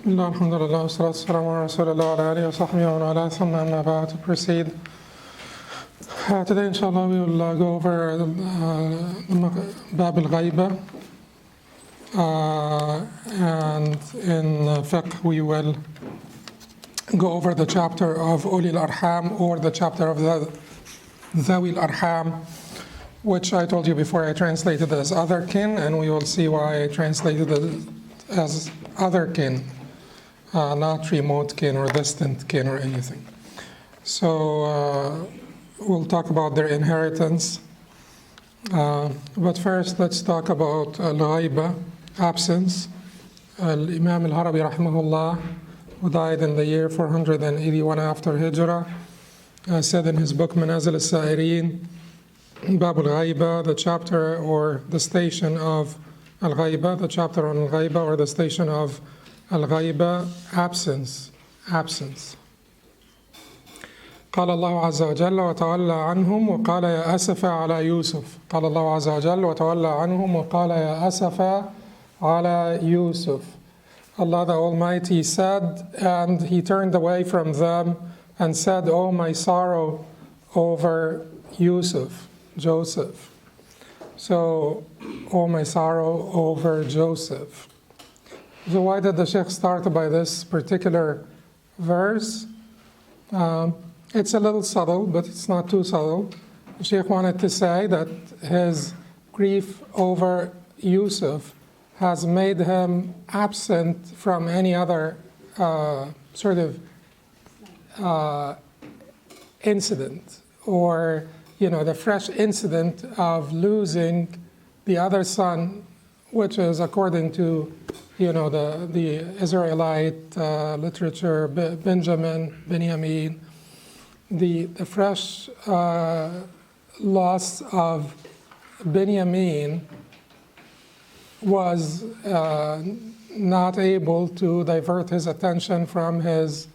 Bismillah, alhamdulillah, wassalatu wassalamu ala rasulillah wa ala alihi wa sahbihi wa man wala, thumma amma ba'd. To proceed, today inshallah we will go over Bab al-Ghaiba, and in fiqh we will go over the chapter of Uli al-Arham, or the chapter of the Dhawi al-Arham, which I told you before I translated as other kin, and we will see why I translated it as other kin, not remote kin or distant kin or anything. So we'll talk about their inheritance. But first let's talk about al-Ghaiba, absence. Imam al-Harawi rahimahullah, who died in the year 481 after Hijrah, said in his book Manaazil As-Saa'ireen, Bab al-Ghaiba, the chapter or the station of al-Ghaiba, the chapter on al-Ghaiba or the station of al-Ghaiba, absence. قال الله عز وجل وتولى عنهم وقال يا أسف على يوسف. قال الله عز وجل وتولى عنهم وقال يا أسف على يوسف. Allah the Almighty said, and he turned away from them and said, "Oh my sorrow over Joseph. So, oh my sorrow over Joseph." So why did the Shaykh start by this particular verse? It's a little subtle, but it's not too subtle. The Shaykh wanted to say that his grief over Yusuf has made him absent from any other sort of incident, or the fresh incident of losing the other son, which is according to the Israelite literature, Benjamin, the fresh loss of Benjamin was not able to divert his attention from his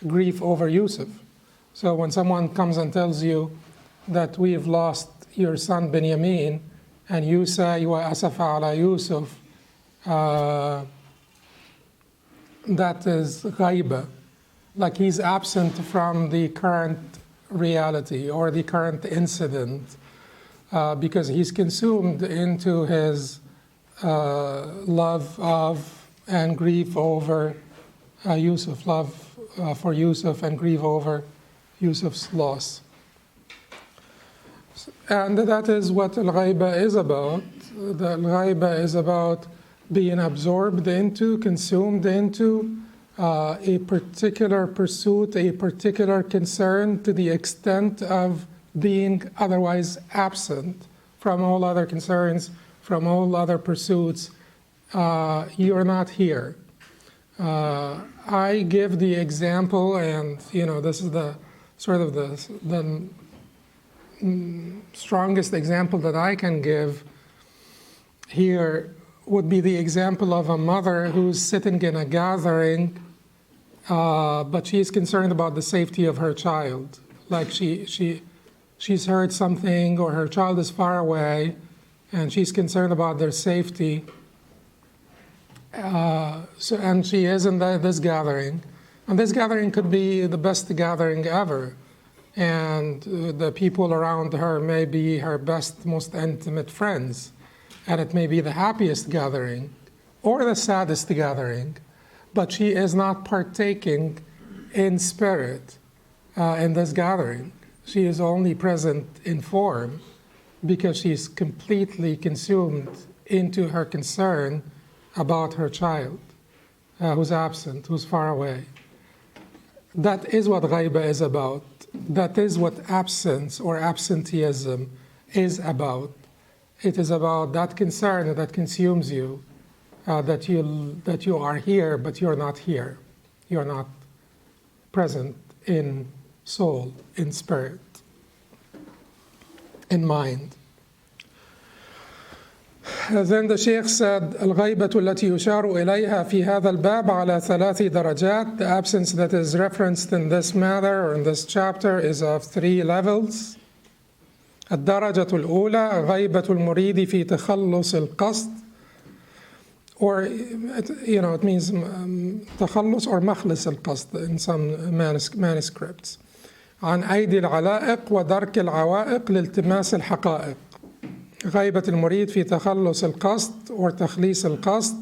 grief over Yusuf. So when someone comes and tells you that we've lost your son Benjamin, and you say wa asafa ala Yusuf, that is ghaiba, like he's absent from the current reality or the current incident, because he's consumed into his love of and grief over Yusuf, love for Yusuf and grief over Yusuf's loss. And that is what al-Ghaiba is about. The al-Ghaiba is about being absorbed into, consumed into a particular pursuit, a particular concern, to the extent of being otherwise absent from all other concerns, from all other pursuits. You are not here. I give the example, and this is the sort of the strongest example that I can give here would be the example of a mother who's sitting in a gathering, but she's concerned about the safety of her child. Like she's heard something, or her child is far away, and she's concerned about their safety. And she is in this gathering. And this gathering could be the best gathering ever. And the people around her may be her best, most intimate friends. And it may be the happiest gathering or the saddest gathering. But she is not partaking in spirit in this gathering. She is only present in form because she's completely consumed into her concern about her child who's absent, who's far away. That is what ghaiba is about. That is what absence or absenteeism is about. It is about that concern that consumes you, that you are here, but you're not here. You're not present in soul, in spirit, in mind. Then the Shaykh said, الغيبة التي يشار إليها في هذا الباب على 3 درجات. The absence that is referenced in this matter or in this chapter is of 3 levels. الدرجة الأولى غيبة المريد في تخلص القصد or it means تخلص or مخلص القصد in some manuscripts. عن أيدي العلائق ودرك العوائق لالتماس الحقائق. غيبة المريد في تخلص القصد or تخليص القصد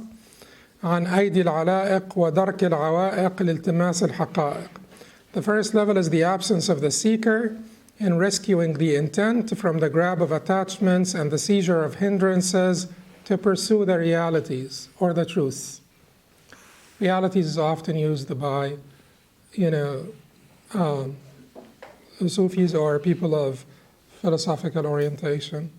عن أيدي العلائق ودرك العوائق لالتماس الحقائق. The first level is the absence of the seeker in rescuing the intent from the grab of attachments and the seizure of hindrances to pursue the realities or the truth. Realities is often used by, Sufis or people of philosophical orientation.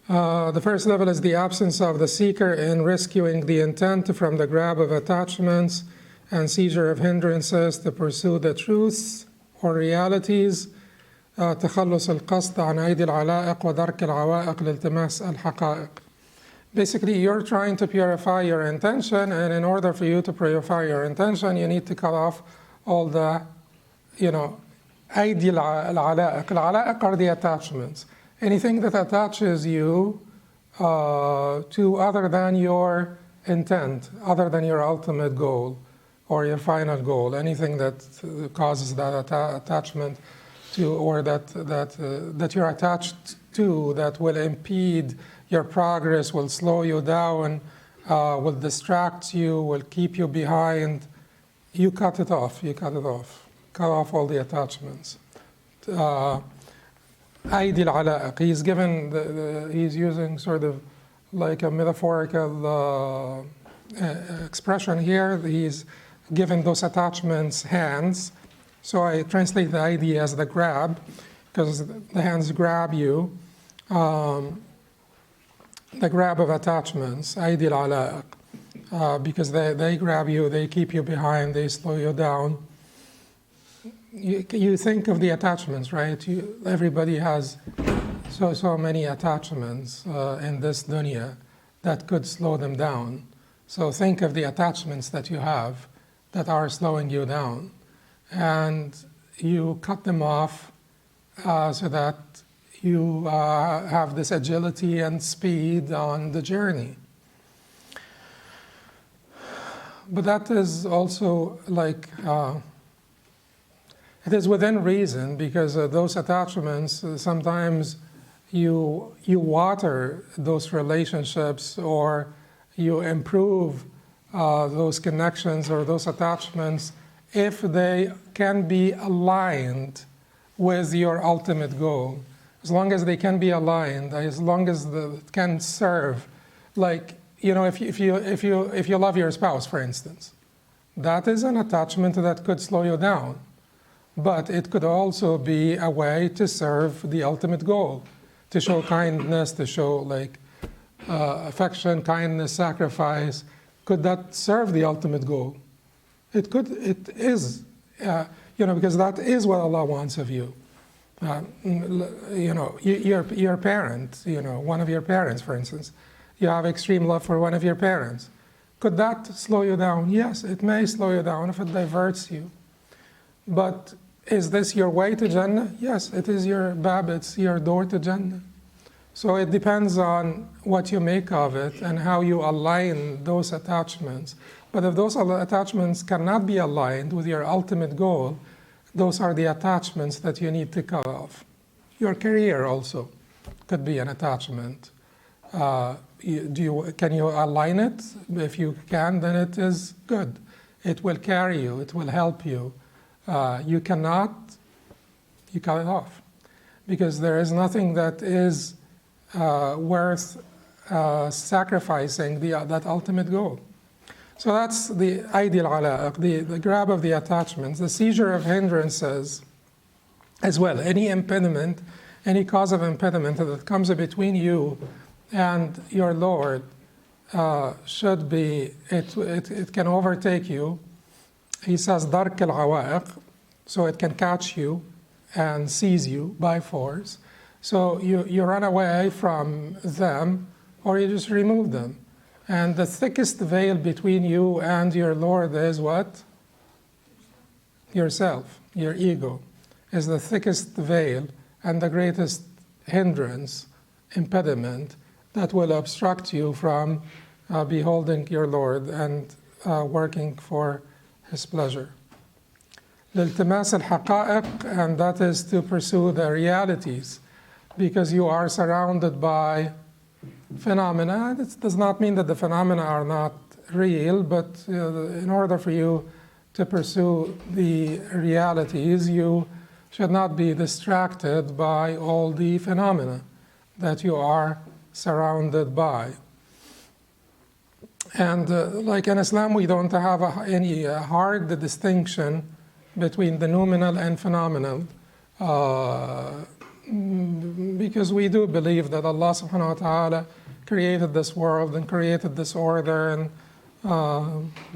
The first level is the absence of the seeker in rescuing the intent from the grab of attachments and seizure of hindrances to pursue the truths or realities. تخلص القصد عن أيدي العلائق ودرك العوائق لالتماس الحقائق. Basically, you're trying to purify your intention, and in order for you to purify your intention, you need to cut off all the, أيدي العلائق. العلائق are the attachments. Anything that attaches you to other than your intent, other than your ultimate goal or your final goal, anything that causes that attachment to, or that you're attached to, that will impede your progress, will slow you down, will distract you, will keep you behind, you cut it off. Cut off all the attachments. أيدي العلائق. He's given, he's using sort of like a metaphorical expression here. He's given those attachments hands. So I translate the idea as the grab, because the hands grab you. The grab of attachments, أيدي العلائق, because they grab you, they keep you behind, they slow you down. You think of the attachments, right? Everybody has so many attachments in this dunya that could slow them down. So think of the attachments that you have that are slowing you down, and you cut them off so that you have this agility and speed on the journey. But that is also like, it is within reason, because those attachments, sometimes you water those relationships, or you improve those connections or those attachments if they can be aligned with your ultimate goal. As long as they can be aligned, as long as it can serve, like, if you love your spouse, for instance, that is an attachment that could slow you down. But it could also be a way to serve the ultimate goal, to show kindness, to show affection, kindness, sacrifice. Could that serve the ultimate goal? It could. It is, because that is what Allah wants of you. Your parent, one of your parents, for instance, you have extreme love for one of your parents. Could that slow you down? Yes, it may slow you down if it diverts you. But is this your way to Jannah? Yes, it is your bab, it's your door to Jannah. So it depends on what you make of it and how you align those attachments. But if those attachments cannot be aligned with your ultimate goal, those are the attachments that you need to cut off. Your career also could be an attachment. Can you align it? If you can, then it is good. It will carry you, it will help you. You cannot, you cut it off, because there is nothing that is worth sacrificing that ultimate goal. So that's the ideal alaiq, the grab of the attachments, the seizure of hindrances as well. Any impediment, any cause of impediment that comes between you and your Lord should be, it can overtake you. He says, dark al-awaiq, so it can catch you and seize you by force. So you run away from them, or you just remove them. And the thickest veil between you and your Lord is what? Yourself, your ego, is the thickest veil and the greatest hindrance, impediment that will obstruct you from beholding your Lord and working for His pleasure. الالتماس الحقائق, and that is to pursue the realities, because you are surrounded by phenomena. It does not mean that the phenomena are not real, but in order for you to pursue the realities, you should not be distracted by all the phenomena that you are surrounded by. And like in Islam, we don't have any hard distinction between the nominal and phenomenal, because we do believe that Allah subhanahu wa ta'ala created this world and created this order, and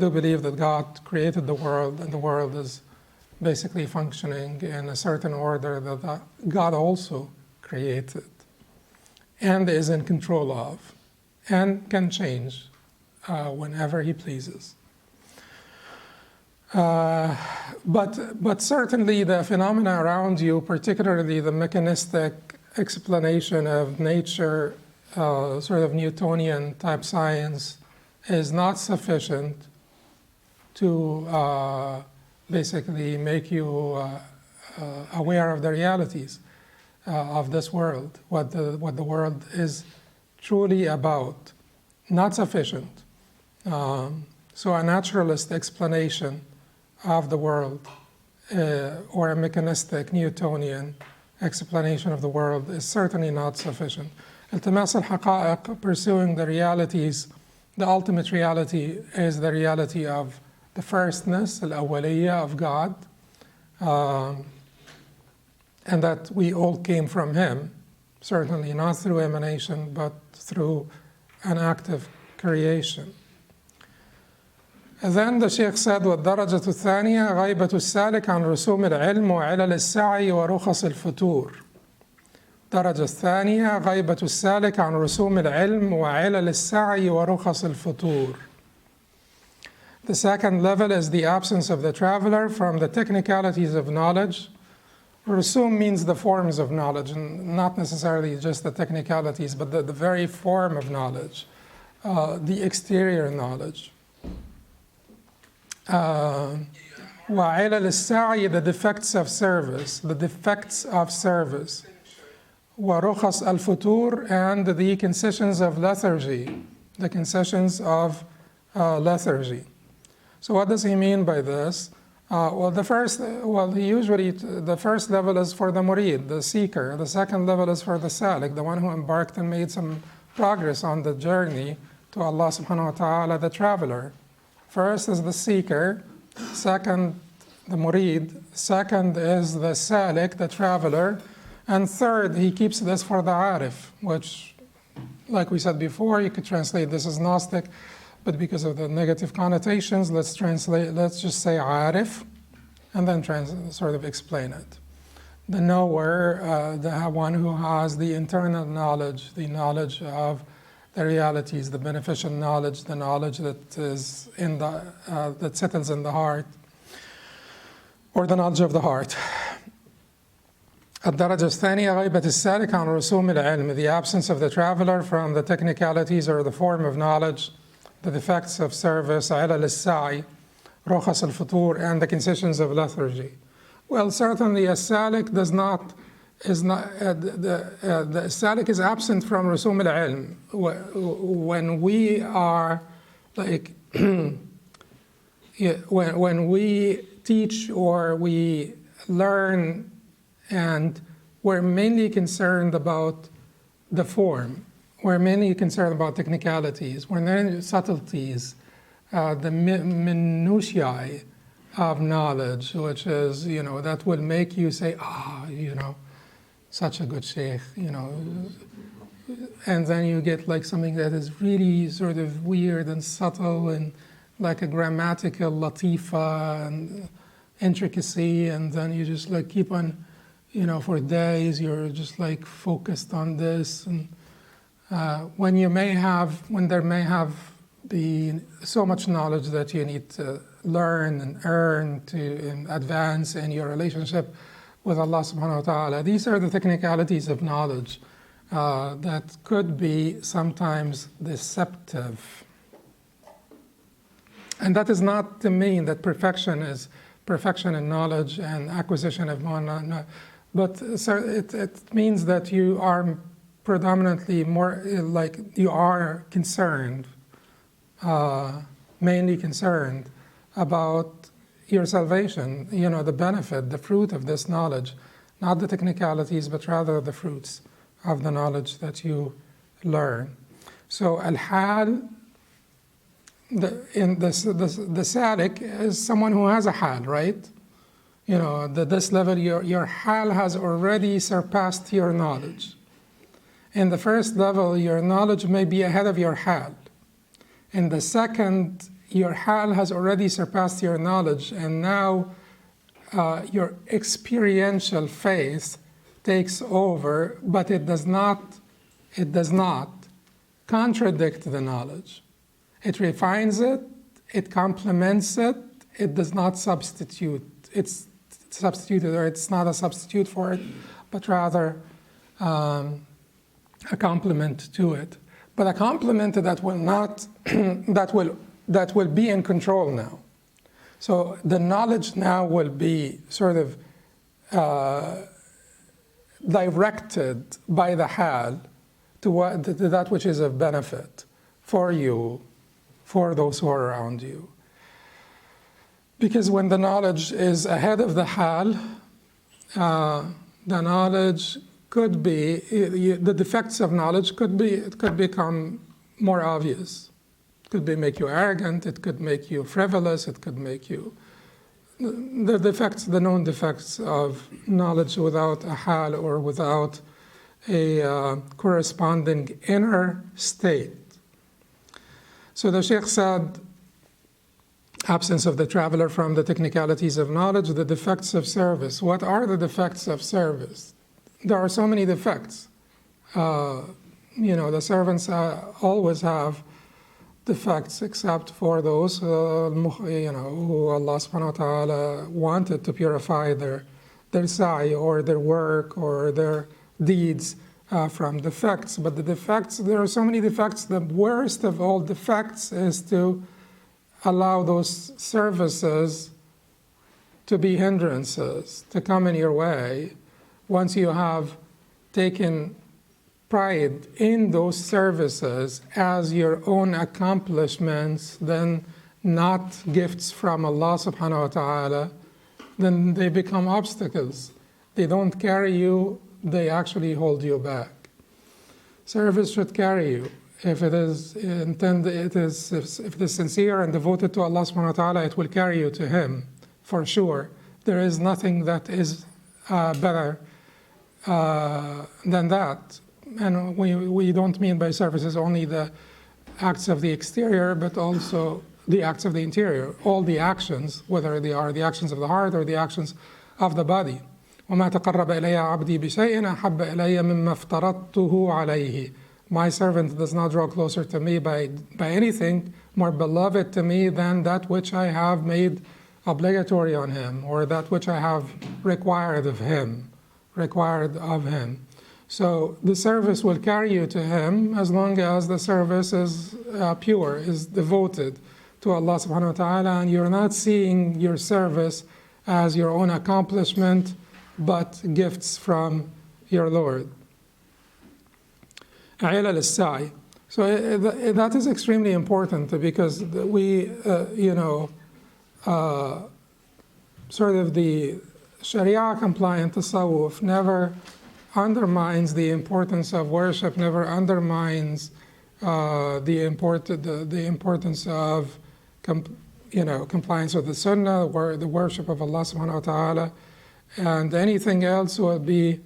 do believe that God created the world, and the world is basically functioning in a certain order that God also created and is in control of and can change whenever He pleases. But certainly the phenomena around you, particularly the mechanistic explanation of nature, sort of Newtonian type science, is not sufficient to basically make you aware of the realities of this world, what the world is truly about. Not sufficient. So a naturalist explanation of the world or a mechanistic Newtonian explanation of the world is certainly not sufficient. التماس الحقائق, pursuing the realities, the ultimate reality is the reality of the firstness, al-awwaliyya of God, and that we all came from Him, certainly not through emanation, but through an active creation. And then the Shaykh said, وَالدَّرَجَةُ الثَّانِيَةُ غَيْبَةُ السَّالِكِ عَنْ رُسُومِ الْعِلْمِ وَعِلَلِ السَّعْيِ وَرُخَصِ الْفُتُورِ. الدرجة الثانية غيبة السالك عن رسوم العلم وعلل السعي ورخص الفطور. The second level is the absence of the traveler from the technicalities of knowledge. Rusum means the forms of knowledge, and not necessarily just the technicalities, but the very form of knowledge, the exterior knowledge. وعلل السعي, the defects of service, وَرُخَص الْفُتُور, and the concessions of lethargy, So what does he mean by this? The first level is for the murid, the seeker. The second level is for the salik, the one who embarked and made some progress on the journey to Allah subhanahu wa ta'ala, the traveler. First is the seeker, second the murid, second is the salik, the traveler, and third, he keeps this for the arif, which, like we said before, you could translate this as Gnostic, but because of the negative connotations, let's just say arif, and then sort of explain it. The knower, the one who has the internal knowledge, the knowledge of the realities, the beneficial knowledge, the knowledge that is that settles in the heart, or the knowledge of the heart. الدرجة الثانية غيبة السالك عن رسوم العلم, the absence of the traveler from the technicalities or the form of knowledge, the defects of service, علل السعي, رخص الفطور, and the concessions of lethargy. Well, certainly a salik the salik is absent from رسوم العلم. When we are like when we teach or we learn, and we're mainly concerned about the form. We're mainly concerned about technicalities. We're not subtleties, the minutiae of knowledge, which is, that will make you say, such a good Shaykh, And then you get like something that is really sort of weird and subtle and like a grammatical latifa and intricacy, and then you just like keep on, for days you're just like focused on this, and when there may have been so much knowledge that you need to learn and earn to advance in your relationship with Allah subhanahu wa ta'ala. These are the technicalities of knowledge, that could be sometimes deceptive. And that is not to mean that perfection is perfection in knowledge and acquisition of knowledge, no. But it means that you are predominantly more like you are concerned, mainly concerned about your salvation, the benefit, the fruit of this knowledge, not the technicalities, but rather the fruits of the knowledge that you learn. So al-hal, the salik is someone who has a hal, right? This level, your hal has already surpassed your knowledge. In the first level, your knowledge may be ahead of your hal. In the second, your hal has already surpassed your knowledge, and now your experiential faith takes over, but it does not contradict the knowledge. It refines it, it complements it, it does not substitute. It's substituted, or it's not a substitute for it, but rather a complement to it. But a complement that will not, that will be in control now. So the knowledge now will be sort of directed by the hal to that which is of benefit for you, for those who are around you. Because when the knowledge is ahead of the hal, the knowledge could be, the defects of knowledge could become more obvious. It could make you arrogant, it could make you frivolous, it could make you, the known defects of knowledge without a hal or without a corresponding inner state. So the Shaykh said, absence of the traveler from the technicalities of knowledge, the defects of service. What are the defects of service? There are so many defects. The servants always have defects, except for those who Allah subhanahu wa ta'ala wanted to purify their sa'i or their work or their deeds from defects. But the defects, there are so many defects. The worst of all defects is to allow those services to be hindrances, to come in your way. Once you have taken pride in those services as your own accomplishments, then not gifts from Allah subhanahu wa ta'ala, then they become obstacles. They don't carry you, they actually hold you back. Service should carry you. If it is intended, if it is sincere and devoted to Allah subhanahu wa ta'ala, it will carry you to Him, for sure. There is nothing that is better than that. And we don't mean by services only the acts of the exterior, but also the acts of the interior. All the actions, whether they are the actions of the heart or the actions of the body. وَمَا تَقَرَّبَ إِلَيَّ عَبْدِي بِشَيْءٍ أَحَبَّ إِلَيَّ مِمَّا افْتَرَضْتُهُ عَلَيْهِ. My servant does not draw closer to me by anything more beloved to me than that which I have made obligatory on him, or that which I have required of him. So the service will carry you to Him as long as the service is pure, is devoted to Allah subhanahu wa ta'ala, and you're not seeing your service as your own accomplishment, but gifts from your Lord. al-Sa'i. So that is extremely important, because we, sort of the Sharia compliant tasawwuf never undermines the importance of worship, never undermines the importance of compliance with the Sunnah, the worship of Allah subhanahu wa ta'ala, and anything else will be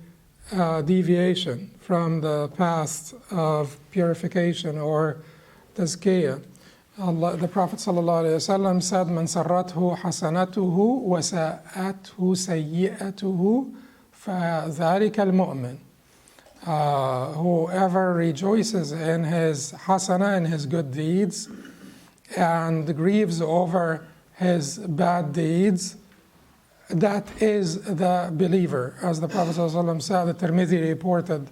deviation from the path of purification or tazkiyah. The Prophet ﷺ said, "Man sarrathu hasanatuhu wa sa'athu sayyi'atuhu فَذَلِكَ الْمُؤْمِنُ." Whoever rejoices in his hasana, in his good deeds, and grieves over his bad deeds, that is the believer. As the Prophet ﷺ said, the Tirmidhi reported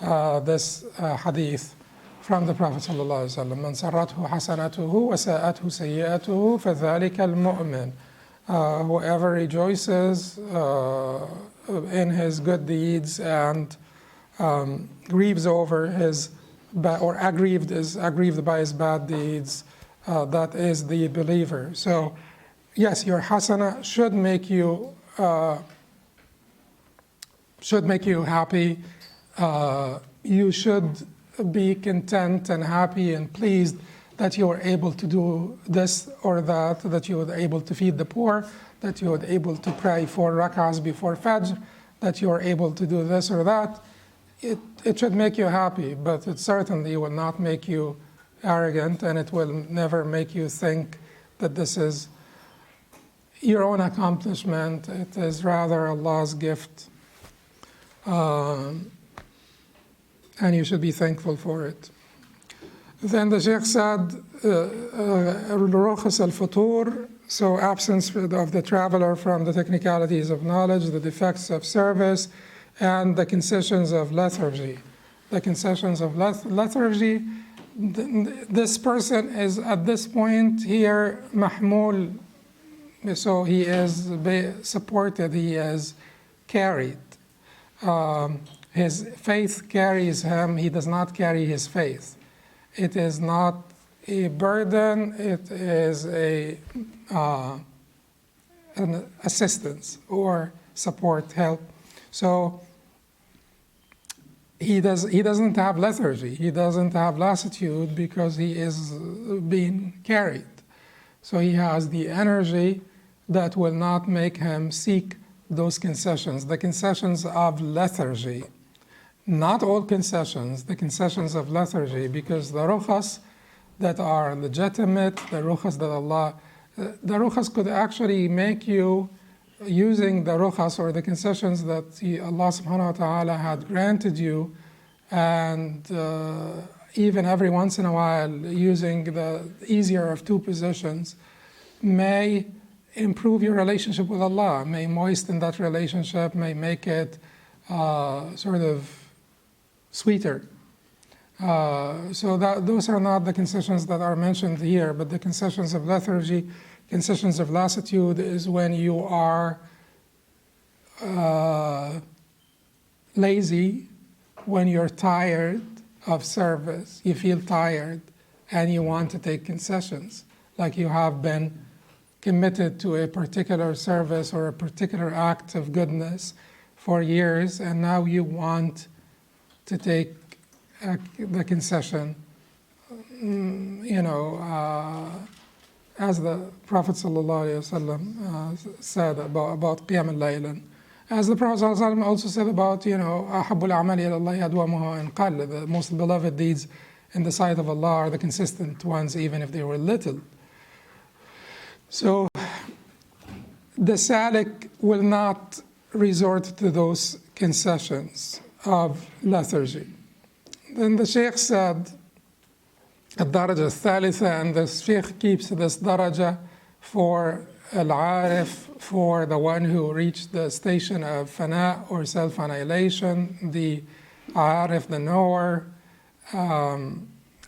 this hadith from the Prophet ﷺ. مَنْ سَرَّتْهُ حَسَنَتُهُ وَسَاءَتْهُ سَيِّئَتُهُ فَذَلِكَ الْمُؤْمِنُ. Whoever rejoices in his good deeds and grieves over his or is aggrieved by his bad deeds, that is the believer. So yes, your hasana should make you happy. You should be content and happy and pleased that you were able to do this or that you were able to feed the poor, that you were able to pray 4 rak'ahs before Fajr, that you were able to do this or that. It should make you happy, but it certainly will not make you arrogant, and it will never make you think that this is your own accomplishment. It is rather Allah's gift, and you should be thankful for it. Then the Shaykh said, rukhas al-futur, so absence of the traveler from the technicalities of knowledge, the defects of service, and the concessions of lethargy. The concessions of lethargy, this person is at this point here mahmul, so he is supported, he is carried. His faith carries him, he does not carry his faith. It is not a burden, it is an assistance or support, help. So he doesn't have lethargy, he doesn't have lassitude because he is being carried. So he has the energy that will not make him seek those concessions, the concessions of lethargy. Not all concessions, the concessions of lethargy, because the rukhas that are legitimate, the rukhas that the rukhas could actually make you, using the rukhas or the concessions that Allah subhanahu wa ta'ala had granted you, and even every once in a while using the easier of 2 positions, may improve your relationship with Allah, may moisten that relationship, may make it sort of sweeter. So those are not the concessions that are mentioned here, but the concessions of lethargy, concessions of lassitude is when you are lazy, when you're tired of service, you feel tired and you want to take concessions, like you have been committed to a particular service or a particular act of goodness for years, and now you want to take the concession, as the Prophet ﷺ said about Qiyam al-Layl. As the Prophet ﷺ also said about, أَحَبُّ الْأَعْمَالِ إِلَى اللَّهِ أَدْوَمُهَا إِنْ قَلَّ. The most beloved deeds in the sight of Allah are the consistent ones, even if they were little. So the salik will not resort to those concessions of lethargy. Then the Shaykh said, الدرجة الثالثة, and the Shaykh keeps this daraja for al-arif, for the one who reached the station of fana or self-annihilation, the arif, the knower,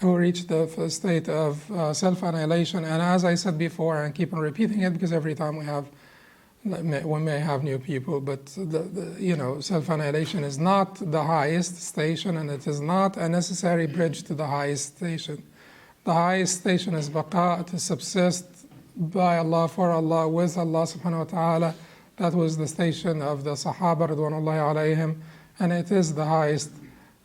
who reached the state of self-annihilation. And as I said before, and keep on repeating it because every time we may have new people, but self-annihilation is not the highest station, and it is not a necessary bridge to the highest station. The highest station is baqa, to subsist by Allah, for Allah, with Allah subhanahu wa ta'ala. That was the station of the Sahaba radwanullahi alayhim, and it is the highest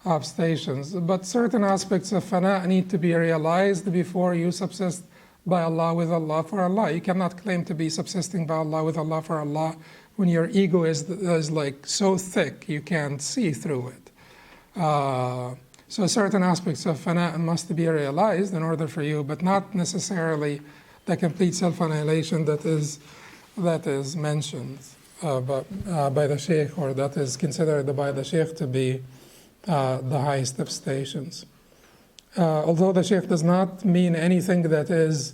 of stations. But certain aspects of fana need to be realized before you subsist by Allah, with Allah, for Allah. You cannot claim to be subsisting by Allah, with Allah, for Allah, when your ego is like so thick you can't see through it. So certain aspects of fana must be realized in order for you, but not necessarily the complete self-annihilation that is mentioned by the Shaykh, or that is considered by the Shaykh to be the highest of stations. Although the Shaykh does not mean anything that is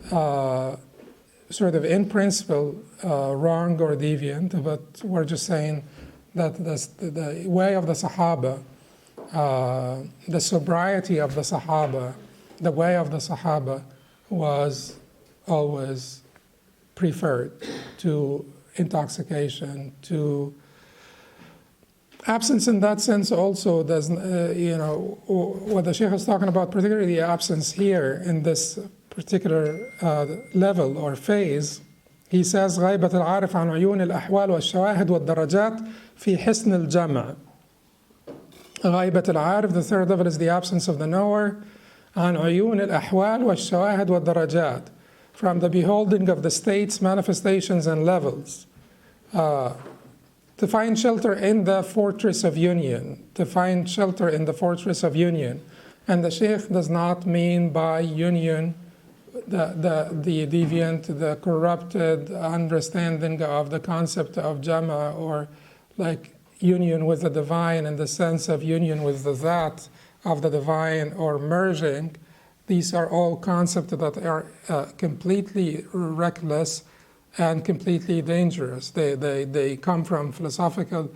sort of in principle wrong or deviant, but we're just saying that the way of the Sahaba the sobriety of the Sahaba, the way of the Sahaba was always preferred to intoxication, to absence in that sense also does, what the Shaykh is talking about, particularly absence here in this particular level or phase. He says, غيبة العارف عن عيون الأحوال والشواهد والدرجات في حسن الجمع. غيبة العارف, the third level, is the absence of the knower. عن عيون الأحوال والشواهد والدرجات, from the beholding of the states, manifestations, and levels. To find shelter in the fortress of union, to find shelter in the fortress of union. And the Shaykh does not mean by union the deviant, the corrupted understanding of the concept of Jama, or like union with the divine in the sense of union with the That of the divine, or merging. These are all concepts that are completely reckless and completely dangerous. They come from philosophical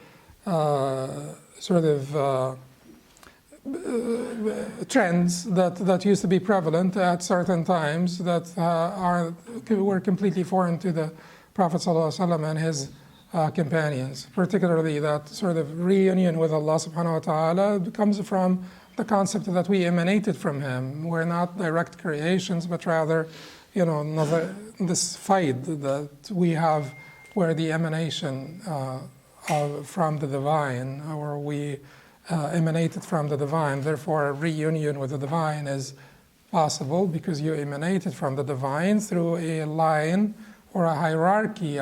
trends that used to be prevalent at certain times that were completely foreign to the Prophet ﷺ and his companions. Particularly that sort of reunion with Allah subhanahu wa ta'ala comes from the concept that we emanated from Him. We're not direct creations, but rather, this fight that we have, where the emanation from the divine, or we emanated from the divine. Therefore, a reunion with the divine is possible because you emanated from the divine through a line or a hierarchy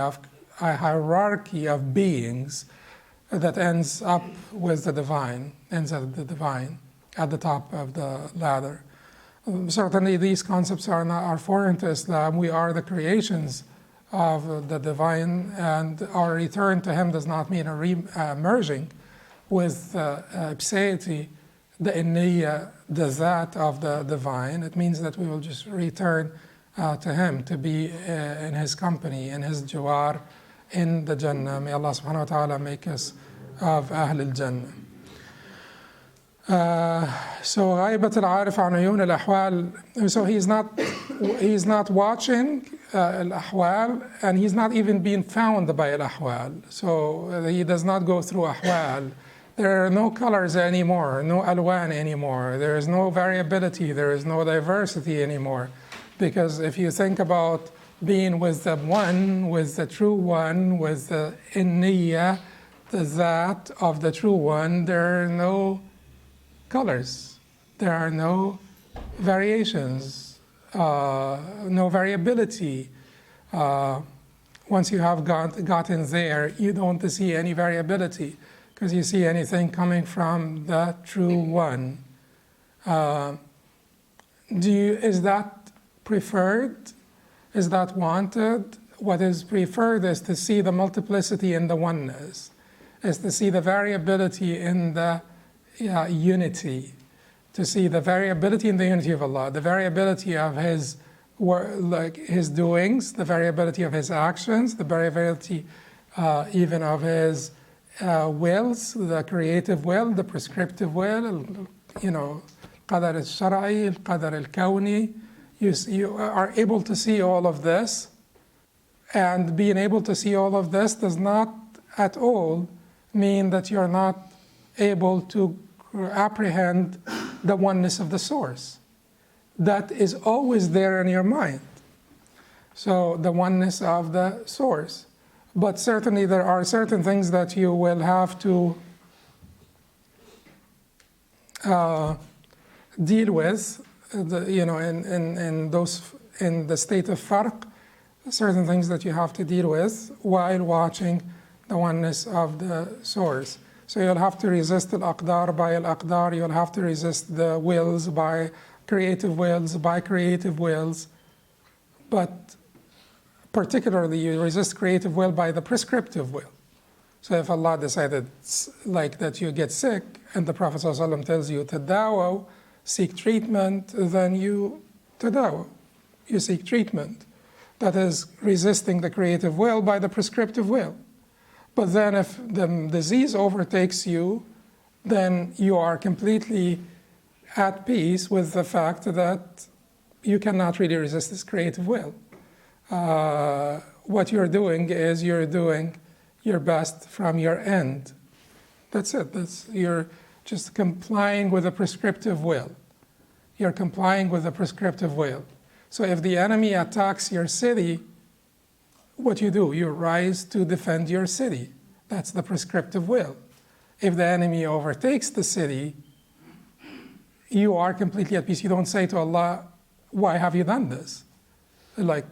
of beings that ends up with the divine, ends at the divine, at the top of the ladder. Certainly, these concepts are foreign to Islam. We are the creations of the divine, and our return to Him does not mean a merging with pseity, the inniya, the That of the divine. It means that we will just return to Him, to be in His company, in His jawar, in the Jannah. May Allah subhanahu wa ta'ala make us of Ahl al-Jannah. So غيبة العارف عن عيون الأحوال. So he's not watching al-ahwal, and he's not even being found by al-ahwal. So he does not go through ahwal. There are no colors anymore, no alwan anymore. There is no variability. There is no diversity anymore. Because if you think about being with the one, with the true one, with the inniya, the That of the true one, there are no colors. There are no variations, no variability. Once you have gotten there, you don't see any variability because you see anything coming from the true one. Is that preferred? Is that wanted? What is preferred is to see the multiplicity in the oneness, is to see the variability in the unity, to see the variability in the unity of Allah, the variability of His doings, the variability of His actions, the variability even of His wills, the creative will, the prescriptive will, qadar al-Shar'i, qadar al-Kawni. You are able to see all of this, and being able to see all of this does not at all mean that you're not able to apprehend the oneness of the source. That is always there in your mind. So the oneness of the source. But certainly there are certain things that you will have to deal with, in the state of farq, certain things that you have to deal with while watching the oneness of the source. So you'll have to resist al-aqdar by al-aqdar, you'll have to resist the wills by creative wills, but particularly you resist creative will by the prescriptive will. So if Allah decided like that you get sick, and the Prophet ﷺ tells you tadawaw, seek treatment, then you tadawaw, you seek treatment. That is resisting the creative will by the prescriptive will. But then if the disease overtakes you, then you are completely at peace with the fact that you cannot really resist this creative will. What you're doing is you're doing your best from your end. That's it. You're just complying with a prescriptive will. You're complying with a prescriptive will. So if the enemy attacks your city, what you do? You rise to defend your city. That's the prescriptive will. If the enemy overtakes the city, you are completely at peace. You don't say to Allah, why have you done this? Like,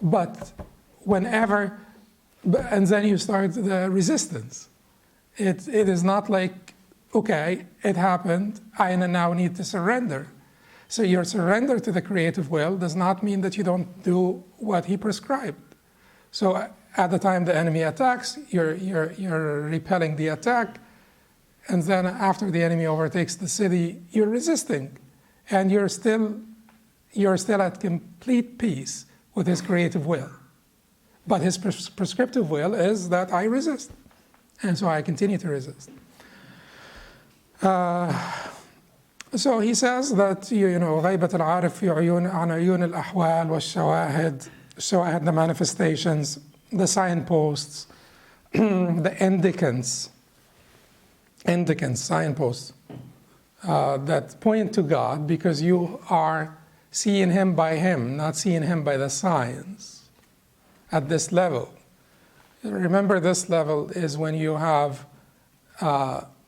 but whenever, and then you start the resistance. It is not like, okay, it happened, I now need to surrender. So your surrender to the creative will does not mean that you don't do what he prescribed. So at the time the enemy attacks, you're repelling the attack, and then after the enemy overtakes the city, you're resisting, and you're still at complete peace with his creative will. But his prescriptive will is that I resist, and so I continue to resist. So he says that, غيبة العارف في عن عيون الأحوال والشواهد, the manifestations, the signposts, the indicants, signposts that point to God, because you are seeing him by him, not seeing him by the signs at this level. Remember, this level is when you have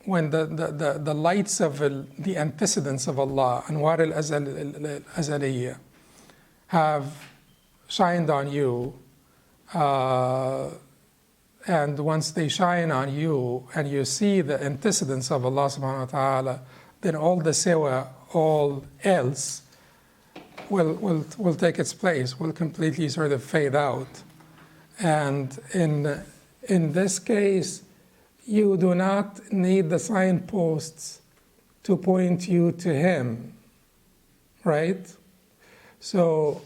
when the lights of the antecedents of Allah, Anwar al-Azaliyya, have shined on you, and once they shine on you and you see the antecedents of Allah subhanahu wa ta'ala, then all the siwa, all else will take its place, will completely sort of fade out. And in this case, you do not need the signposts to point you to him, right? So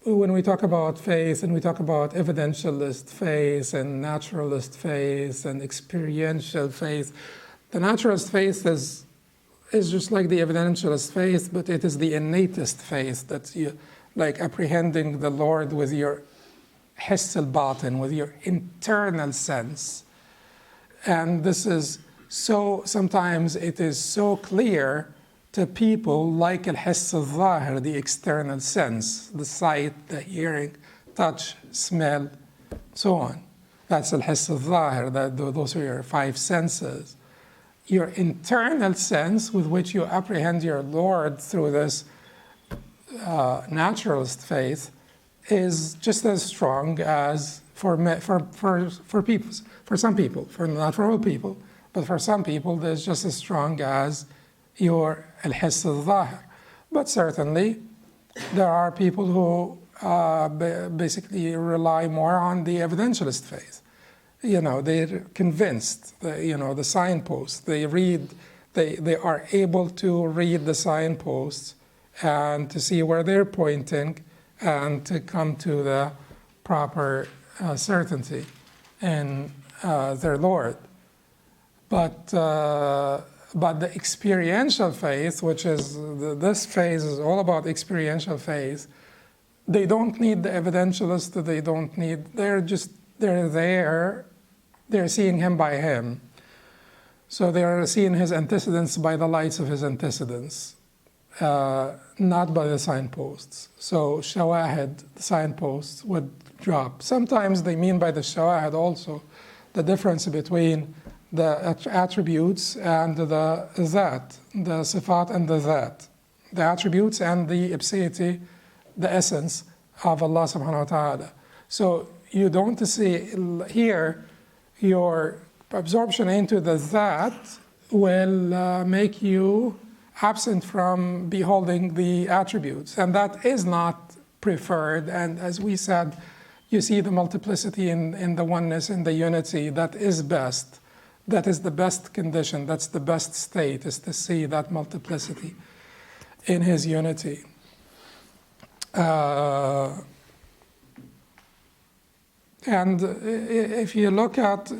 when we talk about faith, and we talk about evidentialist faith and naturalist faith and experiential faith, the naturalist faith is just like the evidentialist faith, but it is the innatist faith, that you like apprehending the Lord with your hiss al-batin, with your internal sense. And this is so, sometimes it is so clear to people like al-hiss al-zahir, the external sense, the sight, the hearing, touch, smell, so on. That's al-hiss al-zahir, those are your five senses. Your internal sense with which you apprehend your Lord through this naturalist faith is just as strong as for people, for some people, not for all people, but for some people, there's just as strong as your al-hiss al-zahir. But certainly, there are people who basically rely more on the evidentialist faith. They're convinced, the signposts, they are able to read the signposts and to see where they're pointing and to come to the proper certainty in their Lord. But the experiential faith, which is this phase is all about experiential faith, they don't need the evidentialist, they're there, they're seeing him by him. So they are seeing his antecedents by the lights of his antecedents, not by the signposts. So shawahid, the signposts, would drop. Sometimes they mean by the shawahid also the difference between the attributes and the zat, the sifat and the zat, the attributes and the ipseity, the essence of Allah subhanahu wa ta'ala. So you don't see here, your absorption into the zat will make you absent from beholding the attributes, and that is not preferred. And as we said, you see the multiplicity in the oneness, in the unity, that is best. That is the best condition, that's the best state, is to see that multiplicity in his unity. And if you look at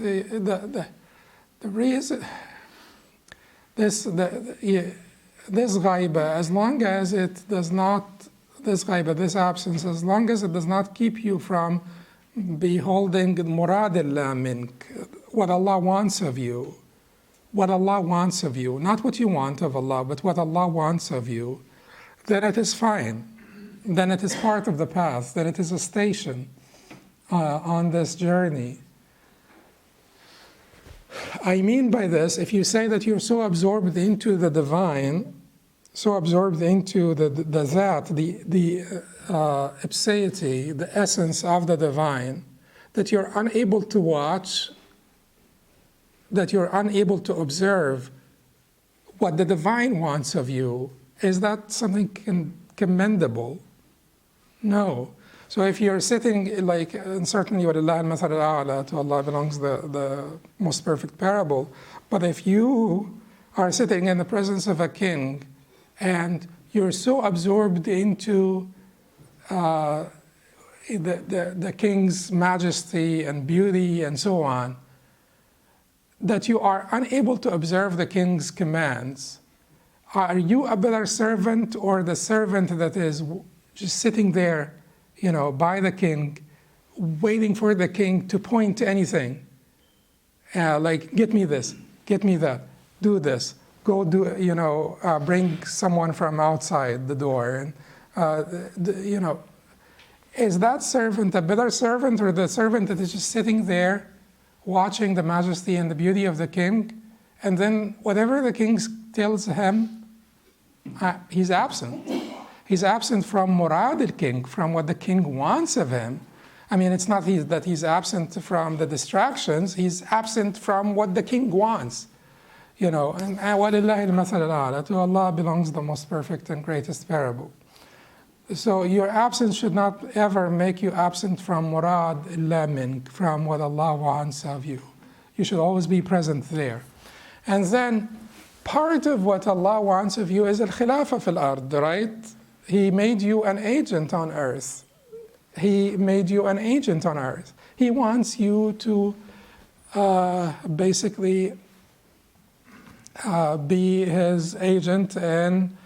The reason, this ghaiba, as long as it does not, this ghaiba, this absence, as long as it does not keep you from beholding murad Allah mink, what Allah wants of you, what Allah wants of you, not what you want of Allah, but what Allah wants of you, then it is fine. Then it is part of the path, then it is a station on this journey. I mean by this, if you say that you're so absorbed into the divine, so absorbed into the that, the ipseity, the essence of the divine, that you're unable to watch, that you're unable to observe what the divine wants of you, is that something commendable? No. So if you're sitting, like, and certainly وَلِلَّهِ الْمَثَلُ الْأَعْلَى, to Allah belongs the most perfect parable, but if you are sitting in the presence of a king and you're so absorbed into the king's majesty and beauty and so on, that you are unable to observe the king's commands, are you a better servant or the servant that is just sitting there, you know, by the king, waiting for the king to point to anything? Like, get me this, get me that, do this, go do, you know, bring someone from outside the door. And, you know, is that servant a better servant or the servant that is just sitting there watching the majesty and the beauty of the king, and then whatever the king tells him, he's absent. He's absent from murad al-king, from what the king wants of him. I mean, it's not that he's absent from the distractions, he's absent from what the king wants. You know, and وَلِلَّهِ الْمَثَلُ الْأَعْلَى, to Allah belongs the most perfect and greatest parable. So your absence should not ever make you absent from murad Allah mink, from what Allah wants of you. You should always be present there. And then part of what Allah wants of you is al-khilafa fil ard, right? He made you an agent on earth. He made you an agent on earth. He wants you to basically be his agent in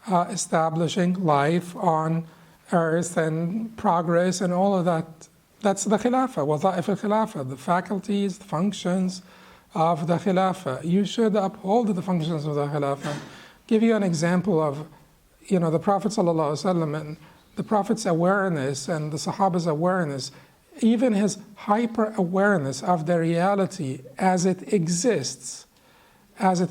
establishing life on earth and progress and all of that. That's the khilafah, wadha'if al-khilafah, the faculties, the functions of the khilafah. You should uphold the functions of the khilafah. Give you an example of, you know, the Prophet ﷺ and the Prophet's awareness and the Sahaba's awareness, even his hyper-awareness of the reality as it exists, because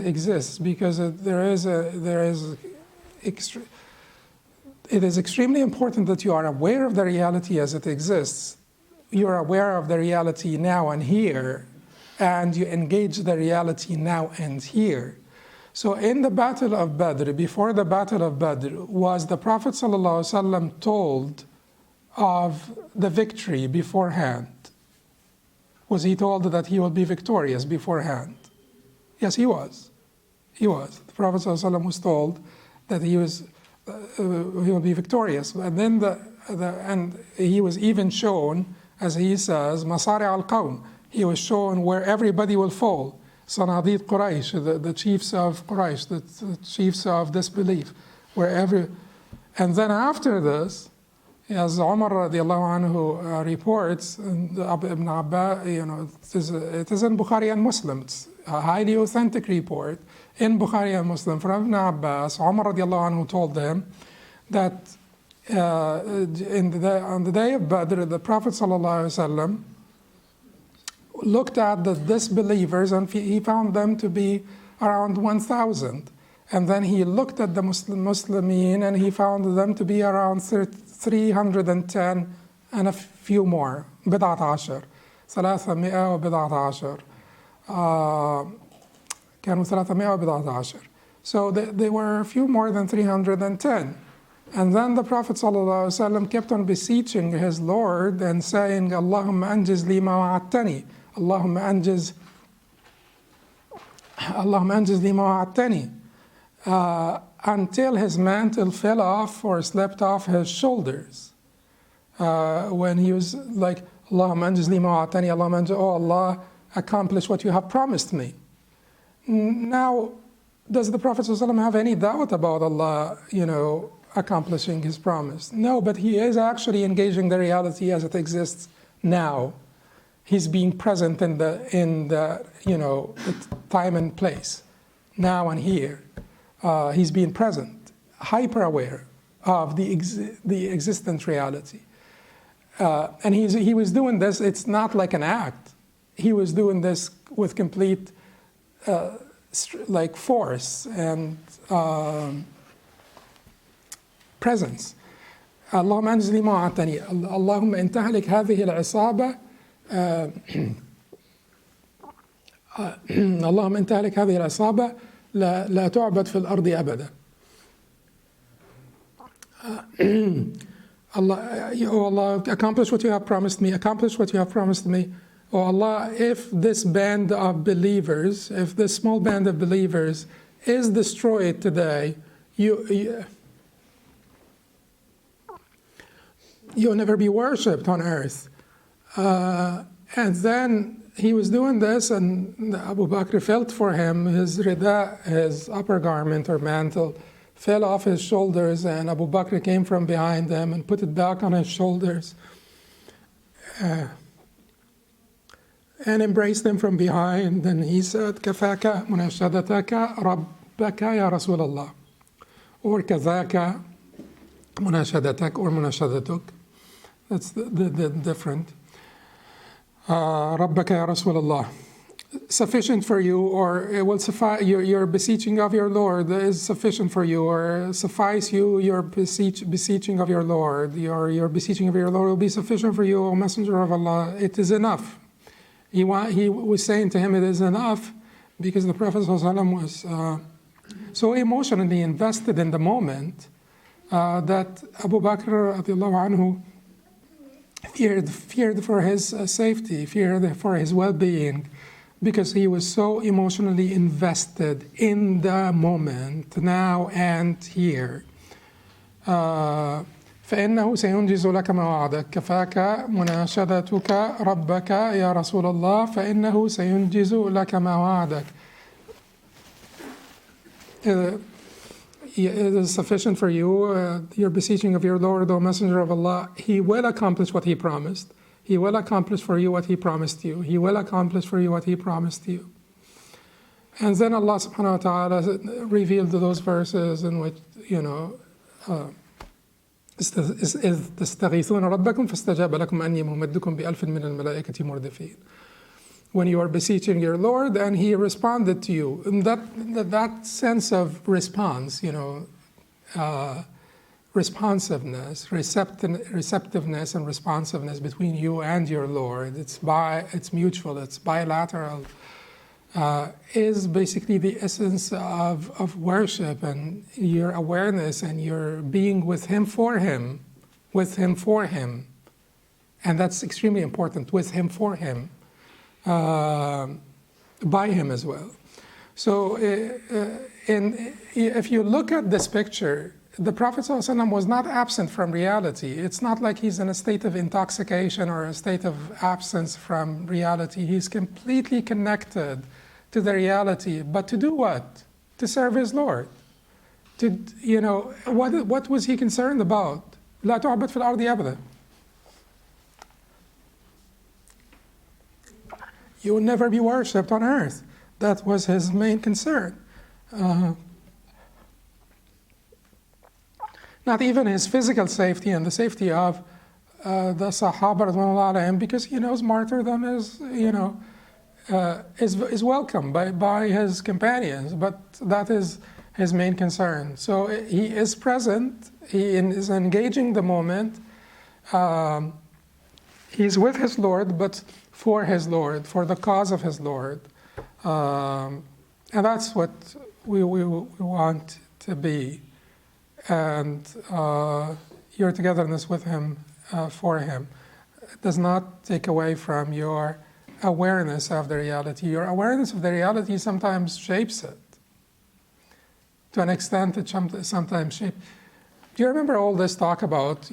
it is extremely important that you are aware of the reality as it exists. You are aware of the reality now and here, and you engage the reality now and here. So in the Battle of Badr, before the Battle of Badr, was the Prophet ﷺ told of the victory beforehand? Was he told that he will be victorious beforehand? Yes, he was. He was. The Prophet ﷺ was told that he will be victorious. And then and he was even shown, as he says, Masari al-Qawm. He was shown where everybody will fall. Sanadid Quraysh, the chiefs of Quraysh, the chiefs of disbelief, and then after this, as Umar radiallahu anhu reports, and Ibn Abbas, you know, it is in Bukhari and Muslim. It's a highly authentic report in Bukhari and Muslim from Ibn Abbas. Umar radiallahu anhu told them that on the day of Badr, the Prophet sallallahu alaihi wasallam looked at the disbelievers and he found them to be around 1,000. And then he looked at the Muslimin and he found them to be around 310 and a few more. بضعة عشر 300 وبضعة عشر كانوا 300 وبضعة عشر. So they were a few more than 310. And then the Prophet ﷺ kept on beseeching his Lord and saying, Allahumma anjiz li ma wa'adtani. Allahumma anjiz li ma wa'adtani. Until his mantle fell off or slipped off his shoulders. When he was like, Allahumma anjiz li ma wa'adtani, Allahumma anjiz, oh Allah, accomplish what you have promised me. Now, does the Prophet ﷺ have any doubt about Allah, accomplishing his promise? No, but he is actually engaging the reality as it exists now. He's being present in the time and place, now and here. He's being present, hyper aware of the existent reality. And he was doing this, it's not like an act. He was doing this with complete force and presence. اللهم أنزل ما أعطني اللهم إن تهلك هذه العصابة اللهم إن تهلك هذه العصابة لا تعبد في الأرض أبدا. Oh Allah, accomplish what you have promised me, accomplish what you have promised me. Oh Allah, if this band of believers, if this small band of believers is destroyed today, you'll never be worshipped on earth. And then he was doing this, and Abu Bakr felt for him, his rida, his upper garment or mantle, fell off his shoulders, and Abu Bakr came from behind him and put it back on his shoulders and embraced him from behind. And he said, كفاك مناشدتك ربك يا رسول الله, or كذاك مناشدتك or مناشدتك. That's the different. ربك يا رسول الله. Sufficient for you, or it will suffice, your beseeching of your Lord is sufficient for you, or suffice you, your beseeching of your Lord, your beseeching of your Lord will be sufficient for you, O Messenger of Allah. It is enough. He was saying to him, it is enough, because the Prophet ﷺ was so emotionally invested in the moment that Abu Bakr radiallahu anhu feared for his safety, feared for his well-being, because he was so emotionally invested in the moment, now and here. فإنه سينجز لك ما وعدك كفاك مناشدتك ربك يا رسول الله فإنه سينجز لك ما وعدك. It is sufficient for you, your beseeching of your Lord, O Messenger of Allah. He will accomplish what he promised. He will accomplish for you what he promised you. He will accomplish for you what he promised you. And then Allah subhanahu wa ta'ala revealed those verses in which, تستغيثون ربكم فاستجاب لكم أني ممدكم بألف من الملائكة مردفين. When you are beseeching your Lord, and he responded to you. And that sense of response, responsiveness, receptiveness and responsiveness between you and your Lord, it's mutual, it's bilateral, is basically the essence of worship, and your awareness and your being with him for him, and that's extremely important, with him for him, by him as well. So if you look at this picture, the Prophet ﷺ was not absent from reality. It's not like he's in a state of intoxication or a state of absence from reality. He's completely connected to the reality. But to do what? To serve his Lord. What was he concerned about? لا تعبد في الأرض أبدا. You will never be worshipped on earth. That was his main concern. Not even his physical safety and the safety of the Sahaba radhiyallahu anhum, because he knows martyrdom is welcome by his companions, but that is his main concern. So he is present, he is engaging the moment, he's with his Lord, but for his Lord, for the cause of his Lord. And that's what we want to be. And your togetherness with him, for him, does not take away from your awareness of the reality. Your awareness of the reality sometimes shapes it. To an extent, it sometimes shapes. Do you remember all this talk about,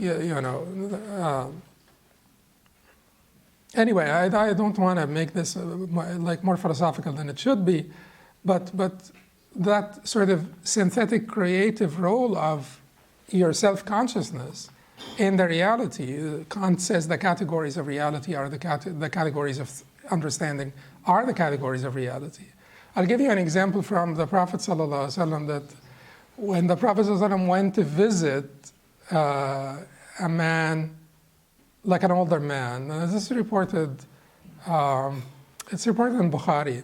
anyway, I don't want to make this more philosophical than it should be, But that sort of synthetic creative role of your self-consciousness in the reality, Kant says the categories of reality are the categories of understanding are the categories of reality. I'll give you an example from the Prophet ﷺ that when the Prophet ﷺ went to visit a man, like an older man, and this is reported, it's reported in Bukhari.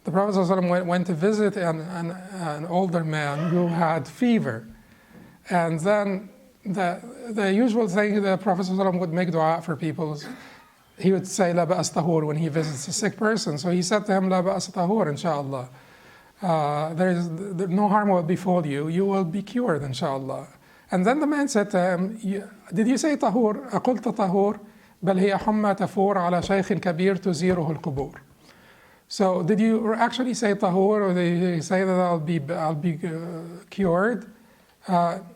The Prophet ﷺ went to visit an older man who had fever. And then the usual thing the Prophet ﷺ would make dua for people. He would say, La ba'as tahur, when he visits a sick person. So he said to him, La ba'as tahur, inshallah. No harm will befall you. You will be cured, inshallah. And then the man said to him, did you say tahur? أقلت طهور بل هي حمى تفور على شيخ كبير تزيره القبور. So did you actually say tahur, or did you say that I'll be cured?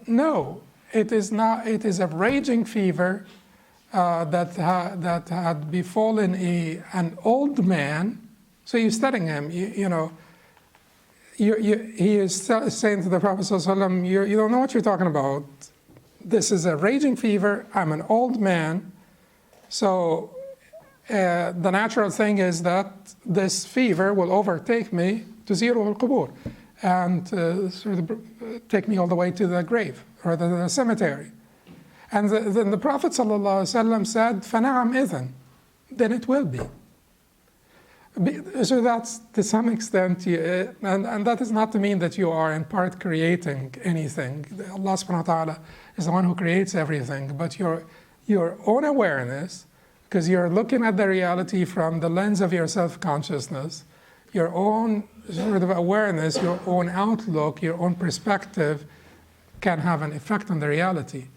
No, it is not. It is a raging fever that had befallen an old man. So you're studying him. He is saying to the Prophet ﷺ, you don't know what you're talking about. This is a raging fever. I'm an old man. So the natural thing is that this fever will overtake me to zero al-qubur and sort of take me all the way to the grave or the cemetery. And then the Prophet ﷺ said, فَنَعَمْ إِذًا, then it will be. So that's to some extent, and that is not to mean that you are in part creating anything. Allah subhanahu wa ta'ala is the one who creates everything, but your own awareness, because you're looking at the reality from the lens of your self-consciousness, your own sort of awareness, your own outlook, your own perspective can have an effect on the reality.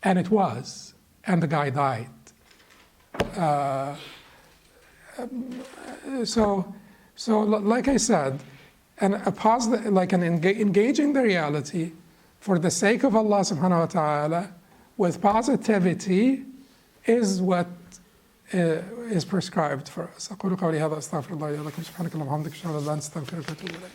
And it was, and the guy died. So like I said, engaging the reality for the sake of Allah subhanahu wa ta'ala with positivity is what is prescribed for us. أقول قولي هذا أستغفر الله لي ولكم سبحانك اللهم وبحمدك أشهد أن لا إله إلا أنت أستغفرك وأتوب إليك.